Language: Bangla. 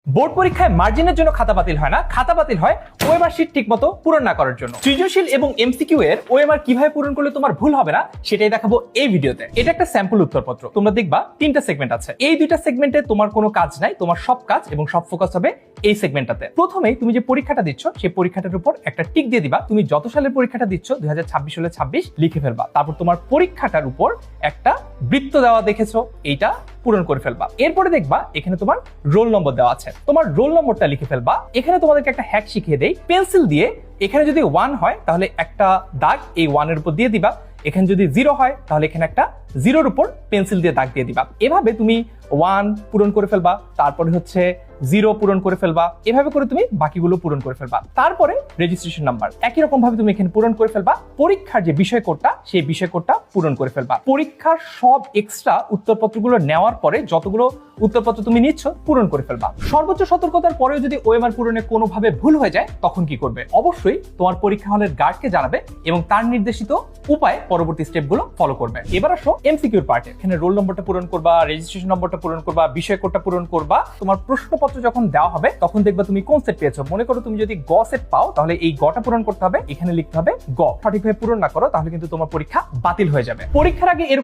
বোর্ড পরীক্ষায় মার্জিনের জন্য খাতা বাতিল হয় না, খাতা বাতিল হয় ওএমআর শীট ঠিকমতো পূরণ না করার জন্য। সৃজনশীল এবং এমসিকিউ এর ওএমআর কিভাবে পূরণ করলে তোমার ভুল হবে না সেটাই দেখাবো এই ভিডিওতে। এটা একটা স্যাম্পল উত্তরপত্র, তোমরা দেখবা 3টা সেগমেন্ট আছে। এই 2টা সেগমেন্টে তোমার কোনো কাজ নাই, তোমার সব কাজ এবং সব ফোকাস হবে এই সেগমেন্টটাতে। প্রথমেই তুমি যে পরীক্ষাটা দিচ্ছ সেই পরীক্ষাটার উপর একটা টিক দিয়ে দিবা। তুমি যত সালের পরীক্ষাটা দিচ্ছ 2026 হলে 26 লিখে ফেলবা। তারপর তোমার পরীক্ষাটার উপর একটা বৃত্ত দেওয়া দেখেছো, এইটা পূরণ করে ফেলবা। এরপরে দেখবা এখানে তোমার রোল নম্বর দেওয়া আছে, তোমার রোল নম্বরটা লিখে ফেলবা। এখানে তোমাদেরকে একটা হ্যাক শিখিয়ে দেই, পেন্সিল দিয়ে এখানে যদি 1 হয় তাহলে একটা দাগ এই 1 এর উপর দিয়ে দিবা, এখানে যদি 0 হয় তাহলে এখানে একটা 0-র উপর পেন্সিল দিয়ে দাগ দিয়ে দিবা। এভাবে তুমি 1 পূরণ করে ফেলবা, তারপরে হচ্ছে 0 পূরণ করে ফেলবা, এভাবে করে তুমি বাকিগুলো পূরণ করে ফেলবা। তারপরে রেজিস্ট্রেশন নাম্বার একই রকম ভাবে তুমি এখানে পূরণ করে ফেলবা। পরীক্ষার যে বিষয় কোডটা সেই বিষয় কোডটা পূরণ করে ফেলবা। পরীক্ষার সব এক্সট্রা উত্তরপত্রগুলো নেওয়ার পরে যতগুলো উত্তরপত্র তুমি নিচ্ছ পূরণ করে ফেলবা। সর্বোচ্চ সতর্কতার পরেও যদি ওএমআর পূরণে কোনোভাবে ভুল হয়ে যায় তখন কি করবে? অবশ্যই তোমার পরীক্ষা হলের গার্ডকে জানাবে এবং তার নির্দেশিত উপায়ে পরবর্তী স্টেপগুলো ফলো করবে। এবার আসো এমসিকিউর পার্টে। এখানে রোল নম্বরটা পূরণ করবা, রেজিস্ট্রেশন নম্বরটা পূরণ করবা, বিষয় কোডটা পূরণ করবা। তোমার প্রশ্নপত্র যখন দেওয়া হবে তখন দেখবা তুমি কোন সেট পেয়েছো। মনে করো তুমি যদি গ সেট পাও তাহলে এই গটা পূরণ করতে হবে, এখানে লিখতে হবে গ। সঠিকভাবে পূরণ না করো তাহলে কিন্তু তোমার পরীক্ষা বাতিল হয়ে যাবে। পরীক্ষার আগে